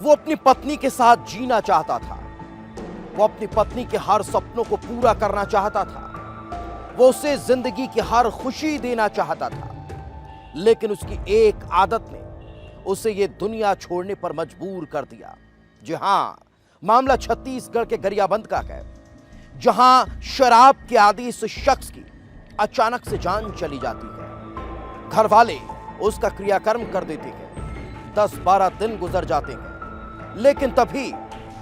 वो अपनी पत्नी के साथ जीना चाहता था। वो अपनी पत्नी के हर सपनों को पूरा करना चाहता था। वो उसे जिंदगी की हर खुशी देना चाहता था। लेकिन उसकी एक आदत ने उसे ये दुनिया छोड़ने पर मजबूर कर दिया। जी हां, मामला छत्तीसगढ़ के गरियाबंद का है, जहां शराब के आदी इस शख्स की अचानक से जान चली जाती है। घर वाले उसका क्रियाकर्म कर देते हैं। 10-12 दिन गुजर जाते हैं, लेकिन तभी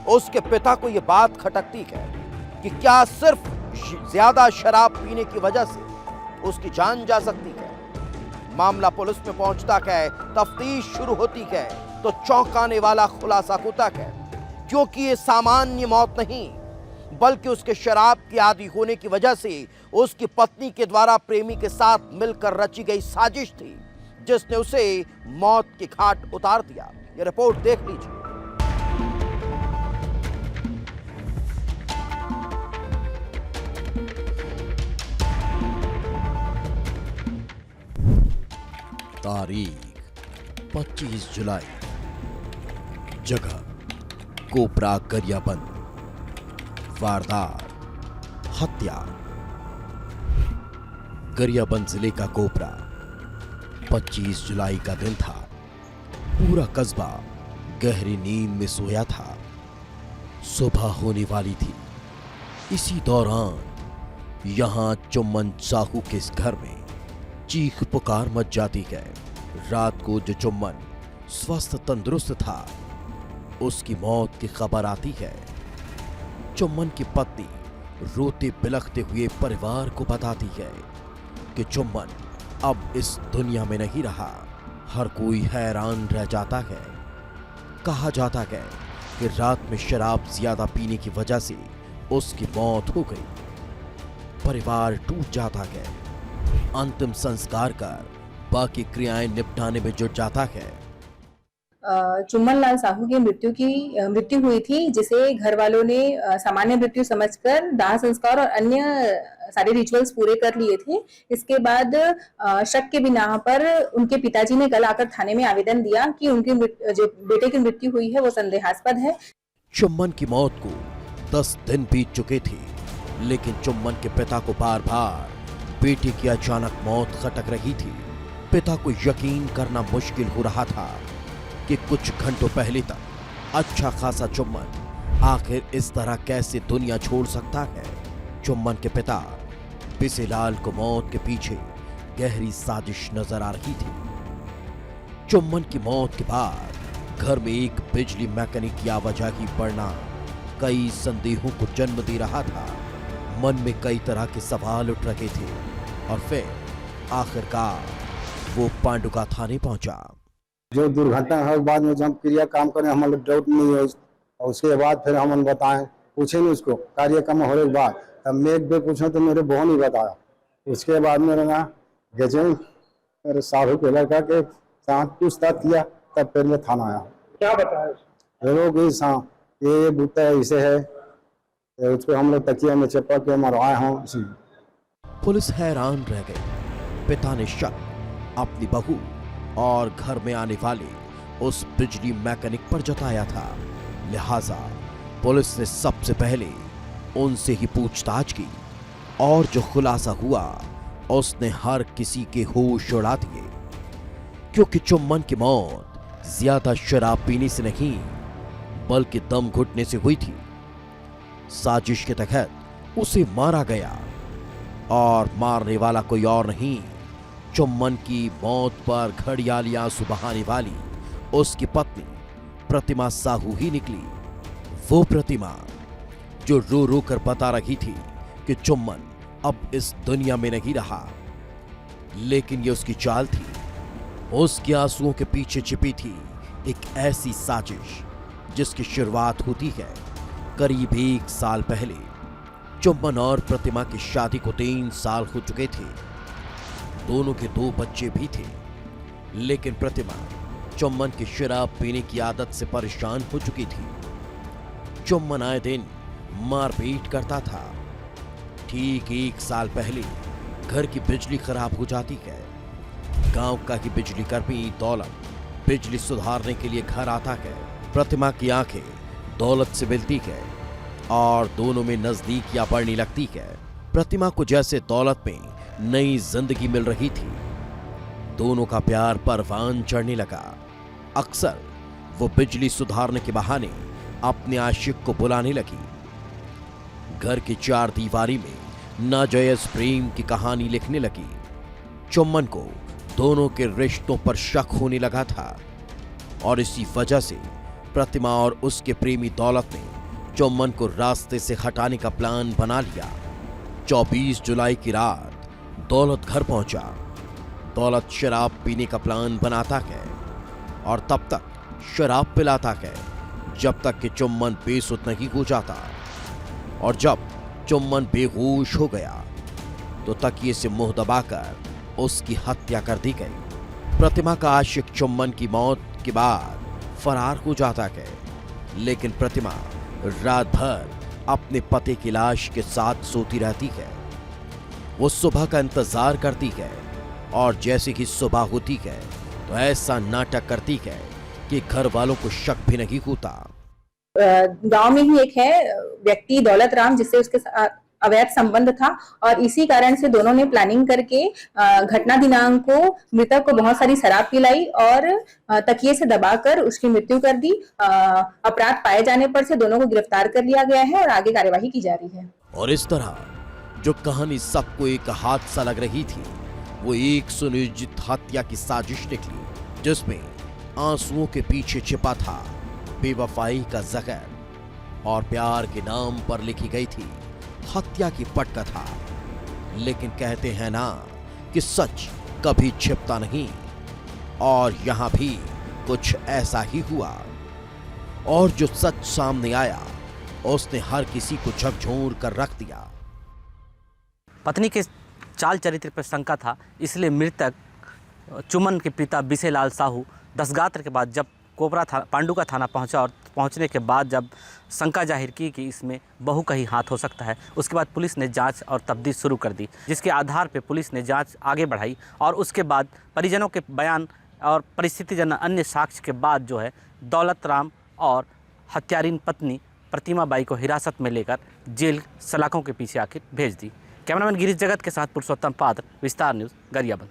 उसके पिता को यह बात खटकती है कि क्या सिर्फ ज्यादा शराब पीने की वजह से उसकी जान जा सकती है। मामला पुलिस में पहुंचता है, तफ्तीश शुरू होती है तो चौंकाने वाला खुलासा होता है, क्योंकि ये सामान्य मौत नहीं, बल्कि उसके शराब के आदी होने की वजह से उसकी पत्नी के द्वारा प्रेमी के साथ मिलकर रची गई साजिश थी, जिसने उसे मौत की घाट उतार दिया। ये रिपोर्ट देख लीजिए। तारीख 25 जुलाई, जगह कोपरा गरियाबंद, वारदात हत्या। गरियाबंद जिले का कोपरा, 25 जुलाई का दिन था। पूरा कस्बा गहरी नींद में सोया था। सुबह होने वाली थी। इसी दौरान यहां चुम्मन साहू के इस घर में चीख पुकार मच जाती है। रात को जो चुम्मन स्वस्थ तंदुरुस्त था, उसकी मौत की खबर आती है। चुम्मन की पत्नी रोते बिलखते हुए परिवार को बताती है कि चुम्मन अब इस दुनिया में नहीं रहा। हर कोई हैरान रह जाता है। कहा जाता है कि रात में शराब ज्यादा पीने की वजह से उसकी मौत हो गई। परिवार टूट जाता है। अंतिम संस्कार कर बाकी क्रियाएं निपटाने में जुट जाता है। चुम्मन लाल साहू की मृत्यु हुई थी, जिसे घर वालों ने सामान्य मृत्यु समझकर दाह संस्कार और अन्य सारे रिचुअल्स पूरे कर लिए थे। इसके बाद शक के बिना पर उनके पिताजी ने कल आकर थाने में आवेदन दिया कि उनके जो बेटे की मृत्यु हुई है वो संदेहास्पद है। चुम्मन की मौत को 10 दिन बीत चुके थे, लेकिन चुम्मन के पिता को बार बार बेटे की अचानक मौत खटक रही थी। पिता को यकीन करना मुश्किल हो रहा था कि कुछ घंटों पहले तक अच्छा खासा चुम्मन आखिर इस तरह कैसे दुनिया छोड़ सकता है। चुम्मन के पिता बिसेलाल को मौत के पीछे गहरी साजिश नजर आ रही थी। चुम्मन की मौत के बाद घर में एक बिजली मैकेनिक की आवाजाही बढ़ना कई संदेहों को जन्म दे रहा था। मन में कई तरह के सवाल उठ रहे थे और फिर आखिरकार वो पांडुका थाने पहुंचा। जो दुर्घटना है बाद में जब क्रिया काम करें हमारे डाउट नहीं है, और उसके बाद फिर हम बताएं, पूछे नहीं उसको कार्यक्रम होने के बाद, तब मैं एक बार पूछा तो मेरे बहन नहीं बताया। उसके बाद मेरा ना गजे मेरे साहू के लड़का के साथ पूछताछ किया, तब फिर मैं थाना आया। क्या बताया लोग ये बूता ऐसे है, उसको हम लोग तकिया में चपा के मरवाए हों। पुलिस हैरान रह गई। पिता ने शक अपनी बहू और घर में आने वाले उस बिजली मैकेनिक पर जताया था। लिहाजा पुलिस ने सबसे पहले उनसे ही पूछताछ की और जो खुलासा हुआ उसने हर किसी के होश उड़ा दिए, क्योंकि चुम्मन की मौत ज्यादा शराब पीने से नहीं बल्कि दम घुटने से हुई थी। साजिश के तहत उसे मारा गया और मारने वाला कोई और नहीं, चुम्मन की मौत पर घड़ियाली आंसू बहाने वाली उसकी पत्नी प्रतिमा साहू ही निकली। वो प्रतिमा जो रो रो कर बता रही थी कि चुम्मन अब इस दुनिया में नहीं रहा, लेकिन ये उसकी चाल थी। उसके आंसुओं के पीछे छिपी थी एक ऐसी साजिश जिसकी शुरुआत होती है करीब 1 साल पहले। चुम्मन और प्रतिमा की शादी को 3 साल हो चुके थे। दोनों के 2 बच्चे भी थे, लेकिन प्रतिमा चुम्मन की शराब पीने की आदत से परेशान हो चुकी थी। चुम्मन आए दिन मारपीट करता था। ठीक 1 साल पहले घर की बिजली खराब हो जाती है। गांव का ही बिजली कर्मी दौलत बिजली सुधारने के लिए घर आता है। प्रतिमा की आंखें दौलत से मिलती है और दोनों में नजदीकियां बढ़ने लगती है। प्रतिमा को जैसे दौलत में नई जिंदगी मिल रही थी। दोनों का प्यार परवान चढ़ने लगा। अक्सर वो बिजली सुधारने के बहाने अपने आशिक को बुलाने लगी। घर की चार दीवारी में नाजायज प्रेम की कहानी लिखने लगी। चुम्बन को दोनों के रिश्तों पर शक होने लगा था और इसी वजह से प्रतिमा और उसके प्रेमी दौलत ने चुम्बन को रास्ते से हटाने का प्लान बना लिया। 24 जुलाई की रात दौलत घर पहुंचा। दौलत शराब पीने का प्लान बनाता है और तब तक शराब पिलाता है जब तक कि चुम्बन बेसुध नहीं हो जाता। और जब चुम्बन बेहोश हो गया तो तकिए से मुंह दबाकर उसकी हत्या कर दी गई। प्रतिमा का आशिक चुम्बन की मौत के बाद फरार हो जाता है, लेकिन प्रतिमा रात भर अपने पति की लाश के साथ सोती रहती है। वो सुबह का इंतजार करती है और जैसे ही सुबह होती है तो ऐसा नाटक करती है कि घर वालों को शक भी नहीं होता। गांव में ही एक है व्यक्ति दौलत राम, जिससे उसके साथ अवैध संबंध था और इसी कारण से दोनों ने प्लानिंग करके घटना दिनांक को मृतक को बहुत सारी शराब पिलाई और तकिए से दबाकर उसकी मृत्यु कर दी। अपराध पाए जाने पर से दोनों को गिरफ्तार कर लिया गया है और आगे कार्यवाही की जा रही है। और इस तरह जो कहानी सबको एक हादसा लग रही थी, वो एक सुनियोजित हत्या की साजिश निकली, जिसमें आंसुओं के पीछे छिपा था बेवफाई का जहर और प्यार के नाम पर लिखी गई थी हत्या की पटकथा। लेकिन कहते हैं ना कि सच कभी छिपता नहीं, और यहां भी कुछ ऐसा ही हुआ। और जो सच सामने आया उसने हर किसी को झकझोर कर रख दिया। पत्नी के चाल चरित्र पर शंका था, इसलिए मृतक चुम्बन के पिता बिसेलाल साहू दसगात्र के बाद जब कोबरा पांडुका थाना पहुंचा और पहुंचने के बाद जब शंका जाहिर की कि इसमें बहू का ही हाथ हो सकता है, उसके बाद पुलिस ने जांच और तफ्तीश शुरू कर दी, जिसके आधार पर पुलिस ने जांच आगे बढ़ाई और उसके बाद परिजनों के बयान और परिस्थितिजन्य अन्य साक्ष्य के बाद जो है दौलत राम और हत्यारीन पत्नी प्रतिमा बाई को हिरासत में लेकर जेल सलाखों के पीछे आखिर भेज दी। कैमरामैन गिरीश जगत के साथ पुरुषोत्तम पात्र, विस्तार न्यूज़, गरियाबंद।